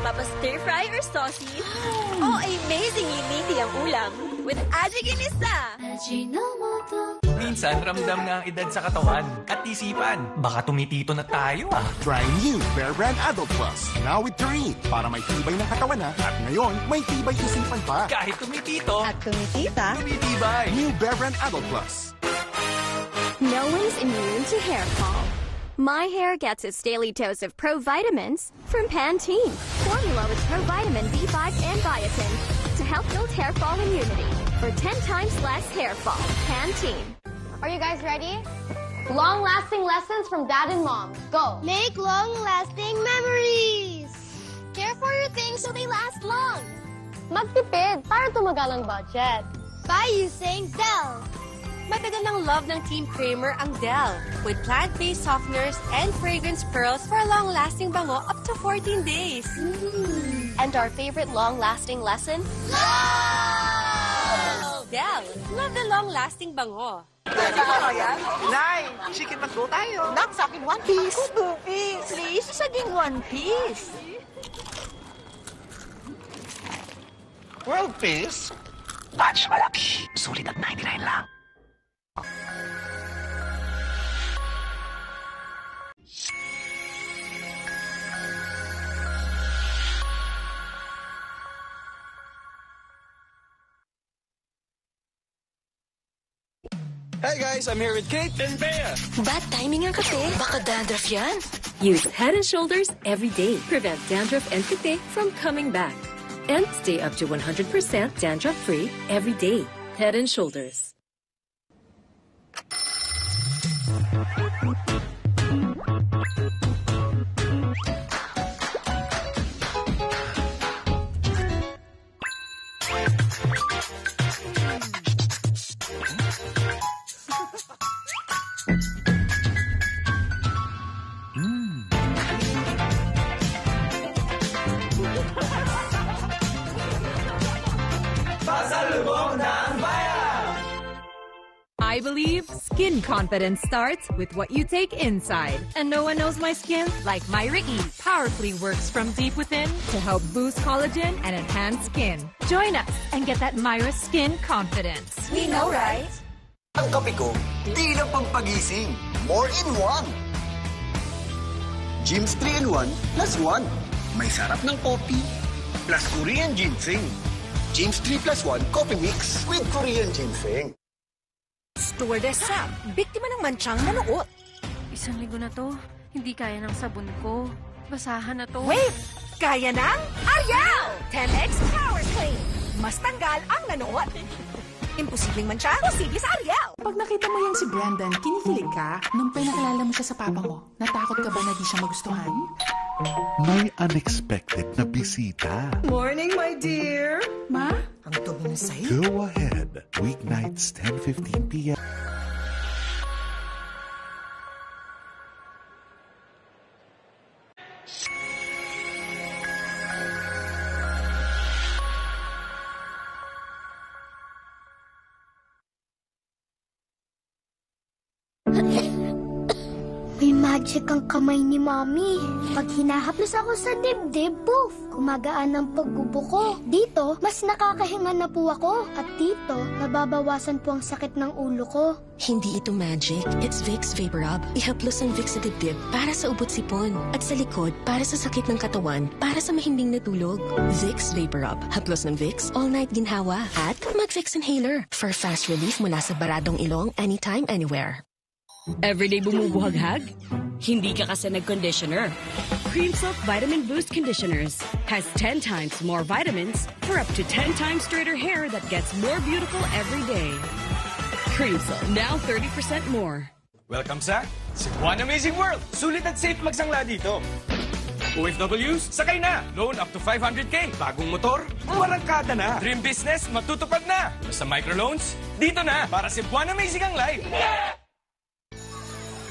Papa stir-fry or saucy? O amazingly meaty ang ulam with Aji Ginisa! Minsan, ramdam na ang edad sa katawan at isipan. Baka tumitito na tayo Try new Bear Brand Adult Plus. Now with Taurine. Para may tibay ng katawan na. At ngayon, may tibay isipan pa. Kahit tumitito At tumitita, tumitibay. New Bear Brand Adult Plus. No one's immune to hair fall. My hair gets its daily dose of provitamins from Pantene. Formula with provitamin B5 and biotin to help build hair fall immunity for 10 times less hair fall. Pantene. Are you guys ready? Long-lasting lessons from Dad and Mom. Go! Make long-lasting memories! Care for your things so they last long. Magtipid para tumagal ang budget. By using Dell. matagal ng love ng Team Kramer ang Dell with plant-based softeners and fragrance pearls for a long-lasting bango up to 14 days. And our favorite long-lasting lesson? Love! Dell, love the long-lasting bango. Nay, chicken mango tayo. Nak, sa akin 1 piece. Ako 2 piece. Please, saging 1 piece. World piece? Batch malaki. Sulit at 99 lang. Hey guys, I'm here with Kate and Bea. Bad timing ang kape. Baka dandruff yan. Use Head & Shoulders every day. Prevent dandruff and kate from coming back. And stay up to 100% dandruff-free every day. Head & Shoulders. I believe skin confidence starts with what you take inside. And no one knows my skin like Myra E. Powerfully works from deep within to help boost collagen and enhance skin. Join us and get that Myra skin confidence. We know, right? Ang kape ko, di lang pampagising. More in one. Gyms 3-in-1 plus 1. May sarap ng coffee plus Korean ginseng. Gyms 3 plus 1 coffee mix with Korean ginseng. Stewardess Sam, biktima ng mantsang nanuot. Isang linggo na to, hindi kaya ng sabon ko. Basahan na to. Wait! Kaya ng Ariel! 10X Power Clean. Mas tanggal ang nanuot. Imposibleng mantsa, posible sa Ariel. Pag nakita mo yung si Brandon, kinikilig ka? Nung pinakilala mo siya sa papa mo, natakot ka ba na di siya magustuhan? May unexpected na bisita. Morning, my dear. Ma? Ang dumi na sa'yo. Go ahead. Weeknights, 10:15 p.m. May magic ang kamay ni Mami. Pag hinahaplos ako sa dibdib, poof, gumagaan ang pagbubuko. Dito, mas nakakahinga na po ako. At dito, nababawasan po ang sakit ng ulo ko. Hindi ito magic. It's Vicks VapoRub. Ihaplos ang Vicks sa dibdib para sa ubot sipon. At sa likod, para sa sakit ng katawan, para sa mahimbing na tulog. Vicks VapoRub. Haplos ng Vicks, all-night ginhawa. At mag-Vicks Inhaler for fast relief mula sa baradong ilong anytime, anywhere. Everyday bumubuhaghag? Hindi ka kasi nag-conditioner. Cream Silk Vitamin Boost Conditioners has 10 times more vitamins for up to 10 times straighter hair that gets more beautiful every day. Cream Silk, now 30% more. Welcome sa Cebuan Amazing World! Sulit at safe magsangla dito. OFWs, sakay na! Loan up to 500k. Bagong motor, warangkada na. Dream business, matutupad na. Basta microloans, dito na. Para Cebuan Amazing ang life. Yeah!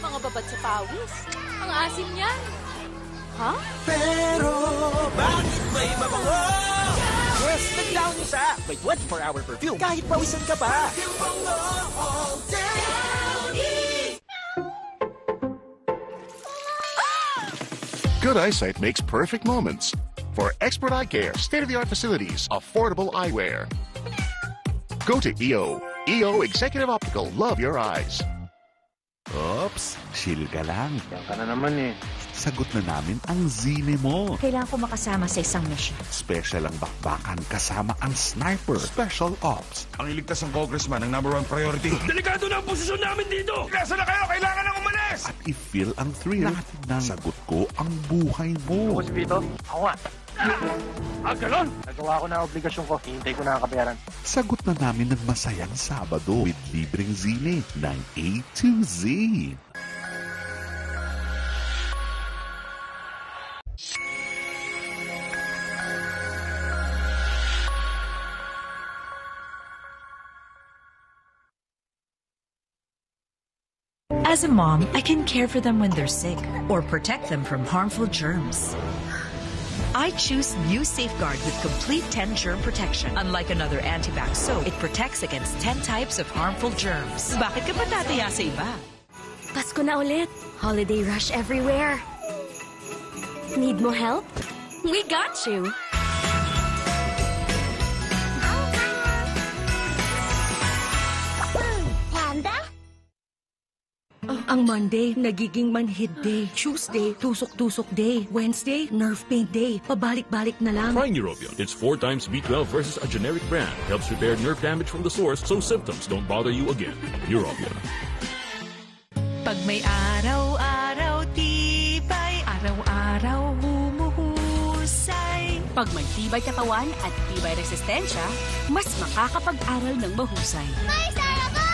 Mga babad sa pawis. Ang asim niyan. Ha? Pero, bakit may mabango? Yes, nag-down isa. May 24-hour perfume. Kahit pawisan ka pa. Good eyesight makes perfect moments. For expert eye care, state-of-the-art facilities, affordable eyewear. Go to EO. EO Executive Optical. Love your eyes. Oops, chill ka lang. Yan ka na naman eh. Sagot na namin ang zine mo. Kailangan ko makasama sa isang mission. Special ang bakbakan kasama ang sniper. Special Ops. Ang iligtas ng congressman ang #1 priority. Delikado na ang posisyon namin dito! Nasa na kayo? Kailangan nang umalis! At i-feel ang thrill ng sagot ko ang buhay mo. Ako si Vito. Ako nga. Ganon? Nagawa ko na ang obligasyon ko. Hihintay ko na ang kabayaran. Sagot na namin ng masayang Sabado with libreng zine ng A to Z. As a mom, I can care for them when they're sick or protect them from harmful germs. I choose New Safeguard with complete 10 germ protection. Unlike another antibac soap, it protects against 10 types of harmful germs. Bakit ka patataya sa iba? Pasko na ulit. Holiday rush everywhere. Need mo help? We got you. Panda? Ang Monday, nagiging manhid day. Tuesday, tusok-tusok day. Wednesday, nerve pain day. Pabalik-balik na lang. Try Neurobion. It's 4 times B12 versus a generic brand. Helps repair nerve damage from the source so symptoms don't bother you again. Neurobion. Pag may araw-araw tibay, araw-araw humuhusay. Pag may tibay katawan at tibay resistensya, mas makakapag-aral ng mahusay. May saraba!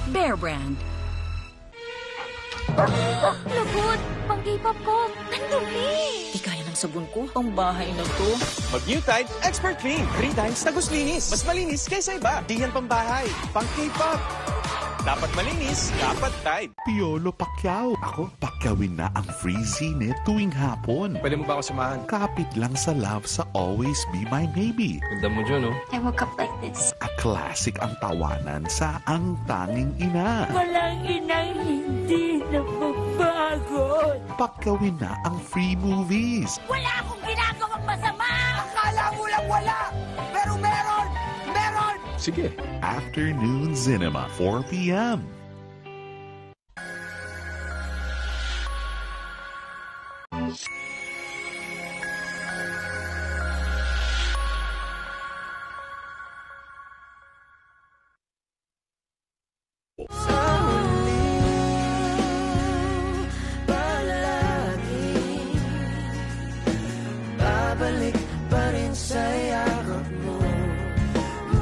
Bear Brand. Lagot! Pang-K-pop ko! Ang dumi! Di kaya ng sabon ko. Ang bahay na to. Mag-New Tide Expert Clean. 3 times tagos linis. Mas malinis kaysa iba. Di yan pambahay. Pang K-pop. Dapat malinis, dapat Tide. Piolo Pacquiao. Ako, pakyawin na ang free zine tuwing hapon. Pwede mo ba ako samahan? Kapit lang sa love sa Always Be My Maybe. Ganda mo dyan, oh. I woke up like this. A classic ang tawanan sa Ang Tanging Ina. Walang inang hindi napapagod. Pakyawin na ang free movies. Wala akong ginagawang masama! Akala mo lang wala! Pero meron! Meron! Sige. Afternoon Cinema, 4 p.m. Babalik pa rin sa yakap mo.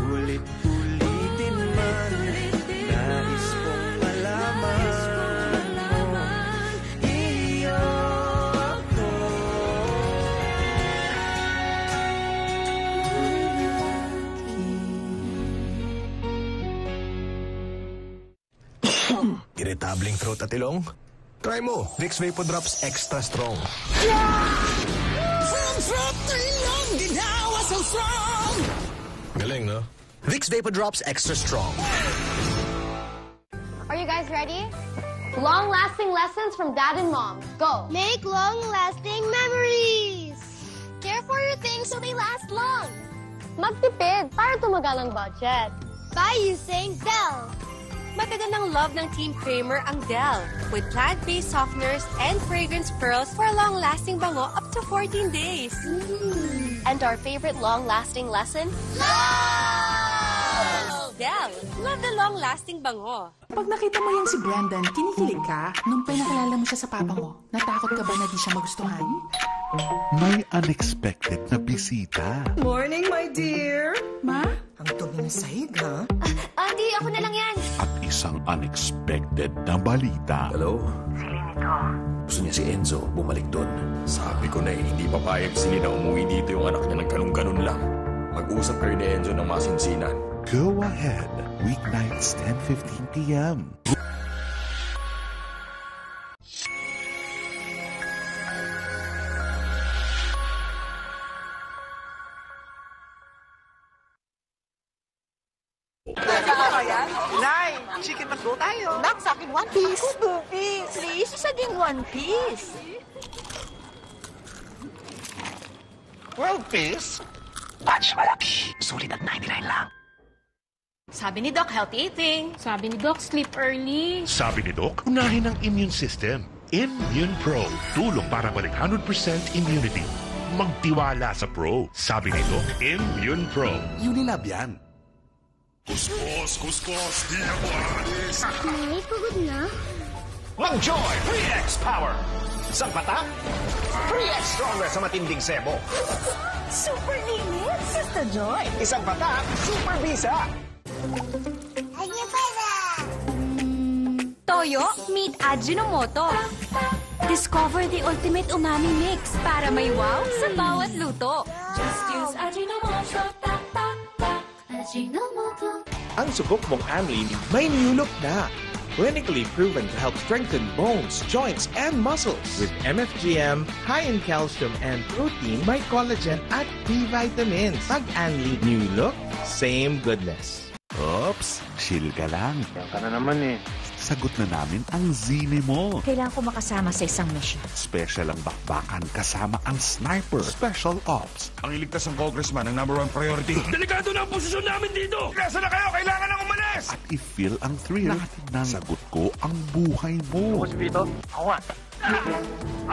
Ulit-ulitin man, nais kong malaman mo. Iyo ako. Irritabling throat at ilong? Try mo, Vicks Vapor Drops Extra Strong. From throat to ilong, ginawa so strong! Galing, no? Vicks Vapor Drops Extra Strong. Are you guys ready? Long-lasting lessons from Dad and Mom. Go! Make long-lasting memories! Care for your things so they last long. Magtipid para tumagal ang budget. By using Dell. Matagal ng love ng Team Kramer ang Dell with plant-based softeners and fragrance pearls for a long-lasting bango up to 14 days. And our favorite long-lasting lesson? Love! Dell, love the long-lasting bango. Pag nakita mo yan si Brandon, kinikilig ka? Nung pinakilala mo siya sa papa mo, natakot ka ba na di siya magustuhan? May unexpected na bisita. Morning, my dear! Ma? Ang dumi ng sahig, ha? Auntie, ako na lang yan. At isang unexpected na balita. Hello? Gusto niya si Enzo bumalik doon. Sabi ko na hindi papayag si Lina umuwi dito yung anak niya ng ganun-ganun lang. Mag-usap kayo ni Enzo ng masinsinan. Go ahead. Weeknights, 10:15 p.m. Nay, chicken McGo tayo. Nak, sa akin one piece. Ako, Bubi. Please, isa din one piece. World Peace? Batch malaki. Sulit at 99 lang. Sabi ni Doc, healthy eating. Sabi ni Doc, sleep early. Sabi ni Doc, unahin ang immune system. Immune Pro. Tulong para balik 100% immunity. Magtiwala sa Pro. Sabi ni Doc, Immune Pro. Unilab yan. Kuskus, kuskus, di ako aalis. Nay, pagod na? Mag-Joy 3X Power! Isang patak, 3X stronger sa matinding sebo. Super init, Sister Joy. Isang patak, super bisa. Toyo, meet Ajinomoto. Discover the ultimate umami mix para may wow sa bawat luto. Just use Ajinomoto. Ajinomoto. Ang subok mong Amlin may new look na. Clinically proven to help strengthen bones, joints, and muscles. With MFGM, high in calcium and protein, may collagen at B vitamins. Pag-Amlin new look, same goodness. Oops, chill ka lang. Yan ka na naman eh. Sagot na namin ang zine mo. Kailangan ko makasama sa isang mission. Special ang bakbakan kasama ang sniper. Special Ops. Ang iligtas ng congressman ang #1 priority. Delikado na ang posisyon namin dito! Nasa na kayo? Kailangan ng umalis! At i-feel ang thrill ng sagot ko ang buhay mo. Ako si Vito? Ako nga.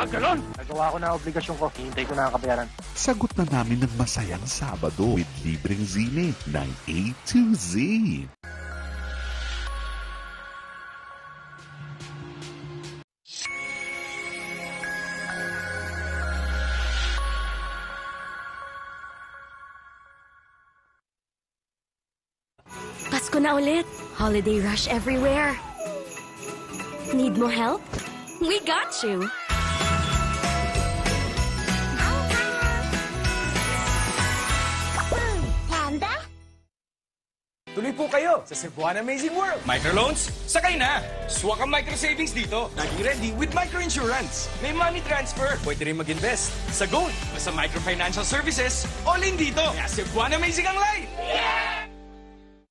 Galon! Nagawa ko na ang obligasyon ko. Hihintay ko na ang kabayaran. Sagot na namin ng masayang Sabado with libreng zine ng A to Z. Pasko na ulit. Holiday rush everywhere. Need more help? We got you. Panda? Tuloy po kayo sa Cebuana Amazing World. Microloans, sakay na! Swak ang micro savings dito. Laging ready with microinsurance. May money transfer. Pwede rin mag-invest sa gold o sa microfinancial services. All in dito. Kaya Cebuana Amazing ang life!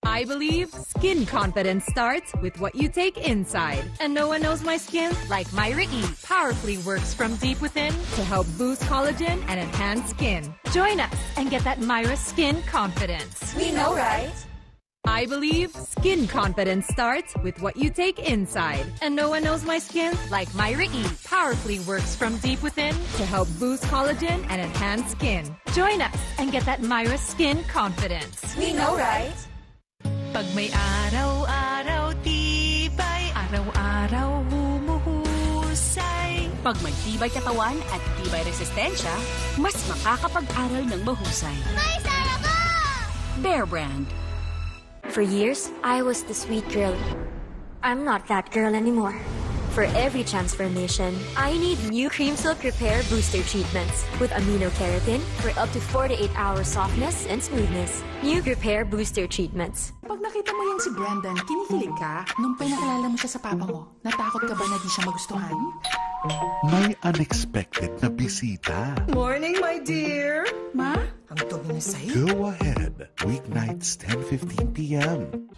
I believe skin confidence starts with what you take inside. And no one knows my skin like Myra E. Powerfully works from deep within to help boost collagen and enhance skin. Join us and get that Myra skin confidence. We know, right? I believe skin confidence starts with what you take inside. And no one knows my skin like Myra E. Powerfully works from deep within to help boost collagen and enhance skin. Join us and get that Myra skin confidence. We know, right? Pag may araw-araw tibay, araw-araw humuhusay. Pag may tibay katawan at tibay resistensya, mas makakapag-aral ng mahusay. May sara ko! Bear Brand. For years, I was the sweet girl. I'm not that girl anymore. For every transformation, I need new Cream Silk Repair Booster Treatments with amino-keratin for up to 48-hour softness and smoothness. New Repair Booster Treatments. Pag nakita mo yung si Brandon, kinikilig ka? Nung pinakilala mo siya sa papa mo, natakot ka ba na di siya magustuhan? May unexpected na bisita. Morning, my dear. Ma? Ang dumi niyo sa'yo. Go ahead. Weeknights 10:15 p.m.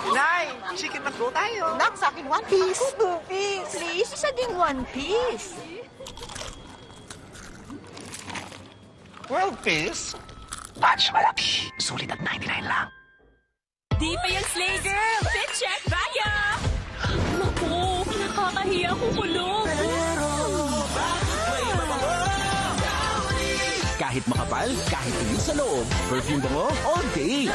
Nay, chicken McGo tayo. Nak, sa akin 1 piece. Ako 2 piece. Please, isa ding 1 piece. World Peace? Batch malaki. Sulit at 99 lang. Di pa yan, Slay Girl! Fit check, Vaya! Naku, nakakahiya kumulong. Kahit makapal, kahit tuyo sa loob, perfume bango all day.